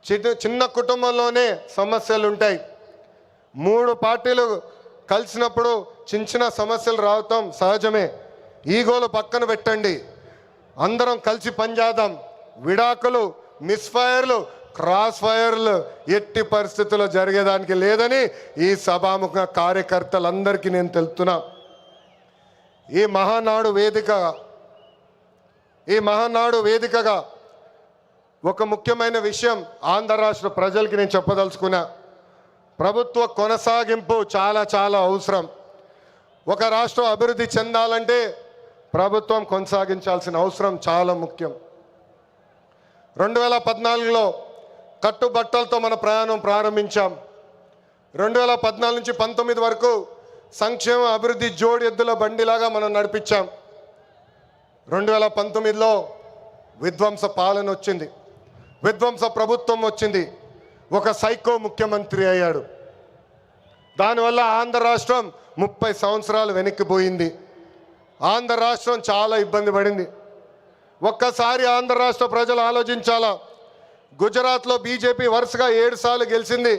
చిన్న కుటుంబంలోనే సమస్యలు ఉంటాయి. 3 పార్టీలు కలిసినప్పుడు చిన్న సమస్యలు రావటం సహజమే. ఈగోలు పక్కన పెట్టండి, అందరం కలిసి పనిచేద్దాం. విడాకులు, మిస్ఫైర్లు, క్రాస్ ఫైర్లు ఎట్టి పరిస్థితుల్లో జరిగేదానికి లేదని ఈ సభాముఖ కార్యకర్తలందరికీ నేను తెలుపుతున్నా. ఈ మహానాడు వేదికగా ఒక ముఖ్యమైన విషయం ఆంధ్ర రాష్ట్ర ప్రజలకి నేను చెప్పదలుచుకున్నా. ప్రభుత్వ కొనసాగింపు చాలా అవసరం. ఒక రాష్ట్రం అభివృద్ధి చెందాలంటే ప్రభుత్వం కొనసాగించాల్సిన అవసరం చాలా ముఖ్యం. 2014లో కట్టుబట్టలతో మన ప్రయాణం ప్రారంభించాం. 2014 నుంచి 19 వరకు సంక్షేమ అభివృద్ధి జోడి ఎద్దుల బండిలాగా మనం నడిపించాం. 2019లో విధ్వంస పాలన వచ్చింది, విధ్వంస ప్రభుత్వం వచ్చింది, ఒక సైకో ముఖ్యమంత్రి అయ్యాడు. దానివల్ల ఆంధ్ర రాష్ట్రం 30 సంవత్సరాలు వెనక్కిపోయింది. ఆంధ్ర రాష్ట్రం చాలా ఇబ్బంది పడింది. ఒక్కసారి ఆంధ్ర రాష్ట్ర ప్రజలు ఆలోచించాలా. గుజరాత్లో బీజేపీ వరుసగా 7 సార్లు గెలిచింది.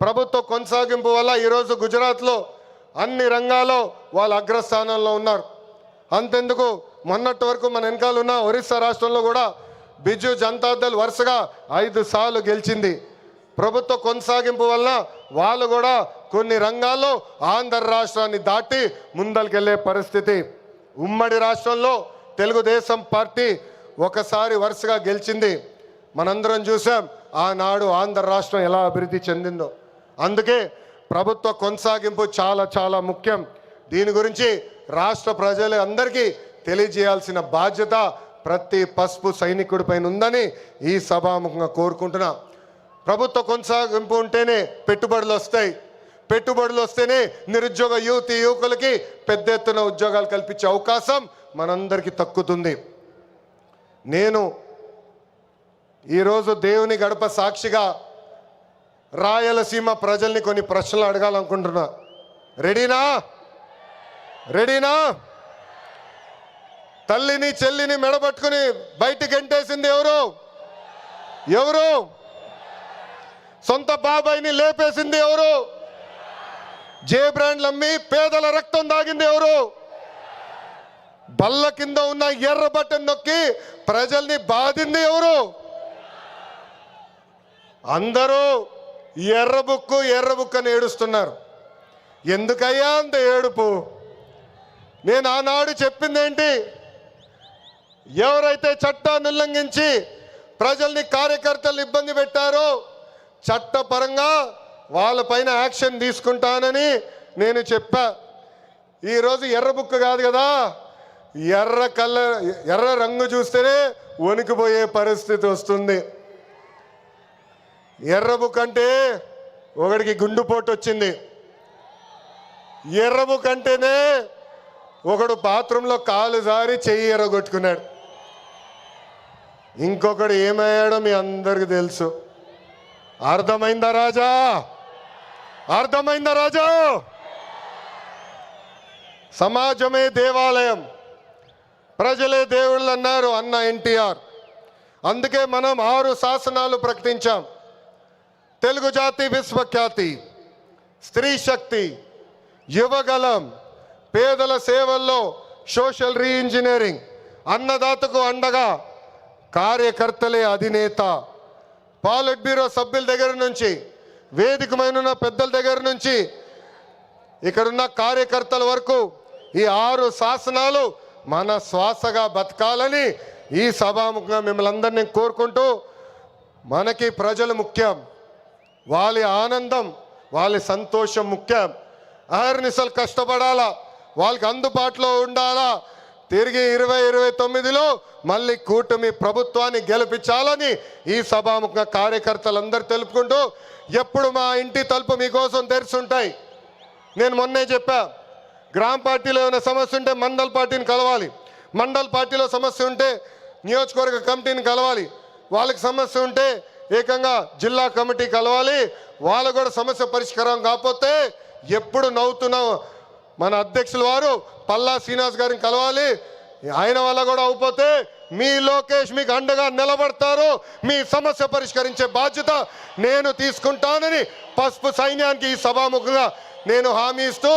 ప్రభుత్వ కొనసాగింపు వల్ల ఈరోజు గుజరాత్లో అన్ని రంగాల్లో వాళ్ళు అగ్రస్థానంలో ఉన్నారు. అంతెందుకు, మొన్నటి వరకు మన వెనకాల ఉన్న ఒరిస్సా రాష్ట్రంలో కూడా బిజు జనతాదళ్ వరుసగా 5 సార్లు గెలిచింది. ప్రభుత్వ కొనసాగింపు వలన వాళ్ళు కూడా కొన్ని రంగాల్లో ఆంధ్ర రాష్ట్రాన్ని దాటి ముందరికెళ్ళే పరిస్థితి. ఉమ్మడి రాష్ట్రంలో తెలుగుదేశం పార్టీ ఒకసారి వరుసగా గెలిచింది. మనందరం చూసాం ఆనాడు ఆంధ్ర రాష్ట్రం ఎలా అభివృద్ధి చెందిందో. అందుకే ప్రభుత్వ కొనసాగింపు చాలా ముఖ్యం. దీని గురించి రాష్ట్ర ప్రజలందరికీ తెలియజేయాల్సిన బాధ్యత ప్రతి పసుపు సైనికుడి పైన ఉందని ఈ సభాముఖంగా కోరుకుంటున్నా. ప్రభుత్వ కొనసాగింపు ఉంటేనే పెట్టుబడులు వస్తాయి. పెట్టుబడులు వస్తేనే నిరుద్యోగ యువకులకి పెద్ద ఎత్తున ఉద్యోగాలు కల్పించే అవకాశం మనందరికీ దక్కుతుంది. నేను ఈరోజు దేవుని గడప సాక్షిగా రాయలసీమ ప్రజల్ని కొన్ని ప్రశ్నలు అడగాలనుకుంటున్నా. రెడీనా? తల్లిని చెల్లిని మెడబట్టుకుని బయటికి గెంటేసింది ఎవరు? సొంత బాబాయిని లేపేసింది ఎవరు? జే బ్రాండ్లు అమ్మి పేదల రక్తం దాగింది ఎవరు? బల్ల కింద ఉన్న ఎర్ర బటన్ నొక్కి ప్రజల్ని బాధింది ఎవరు? అందరూ ఎర్ర బుక్ అని ఏడుస్తున్నారు. ఎందుకయ్యా అంత ఏడుపు? నేను ఆనాడు చెప్పింది ఏంటి? ఎవరైతే చట్టాన్ని ఉల్లంఘించి ప్రజల్ని, కార్యకర్తలు ఇబ్బంది పెట్టారో చట్టపరంగా వాళ్ళపైన యాక్షన్ తీసుకుంటానని నేను చెప్పా. ఈరోజు ఎర్ర బుక్ కాదు కదా, ఎర్ర రంగు చూస్తేనే వణికిపోయే పరిస్థితి వస్తుంది. ఎర్ర బుక్ అంటే ఒకడికి గుండుపోటు వచ్చింది. ఎర్ర బుక్ అంటేనే ఒకడు బాత్రూంలో కాలు జారి చెయ్యి ఎర్రగొట్టుకున్నాడు. ఇంకొకడు ఏమయ్యాడో మీ అందరికి తెలుసు. అర్థమైందా రాజా? సమాజమే దేవాలయం, ప్రజలే దేవుళ్ళు అన్నారు అన్న ఎన్టీఆర్. అందుకే మనం 6 శాసనాలు ప్రకటించాం. తెలుగు జాతి విశ్వఖ్యాతి, స్త్రీ శక్తి, యువగలం, పేదల సేవల్లో సోషల్ రీఇంజనీరింగ్, అన్నదాతకు అండగా, కార్యకర్తలే అధినేత. పాలిట్ బ్యూరో సభ్యుల దగ్గర నుంచి, వేదికమైన పెద్దల దగ్గర నుంచి, ఇక్కడున్న కార్యకర్తల వరకు ఈ 6 శాసనాలు మన శ్వాసగా బతకాలని ఈ సభాముఖంగా మిమ్మల్ని అందరినీ కోరుకుంటూ, మనకి ప్రజలు ముఖ్యం, వాళ్ళ ఆనందం, వాళ్ళ సంతోషం ముఖ్యం. అహర్నిశలు కష్టపడాలా, వాళ్ళకి అందుబాటులో ఉండాలా. తిరిగి 2029లో మళ్ళీ కూటమి ప్రభుత్వాన్ని గెలిపించాలని ఈ సభాముఖంగా కార్యకర్తలందరూ తెలుపుకుంటూ, ఎప్పుడు మా ఇంటి తలుపు మీకోసం తెరుచుంటాయి. నేను మొన్నే చెప్పా, గ్రామ పార్టీలో ఏమైనా సమస్య ఉంటే మండల్ పార్టీని కలవాలి, మండల్ పార్టీలో సమస్య ఉంటే నియోజకవర్గ కమిటీని కలవాలి, వాళ్ళకి సమస్య ఉంటే ఏకంగా జిల్లా కమిటీ కలవాలి. వాళ్ళు కూడా సమస్య పరిష్కారం కాకపోతే ఎప్పుడు నవ్వుతున్నాం మన అధ్యక్షుల వారు పల్లా శ్రీనివాస్ గారిని కలవాలి. ఆయన వల్ల కూడా అవకపోతే మీ లోకేష్ మీకు అండగా నిలబడతారు, మీ సమస్య పరిష్కరించే బాధ్యత నేను తీసుకుంటానని పసుపు సైన్యానికి ఈ సభాముఖంగా నేను హామీ ఇస్తూ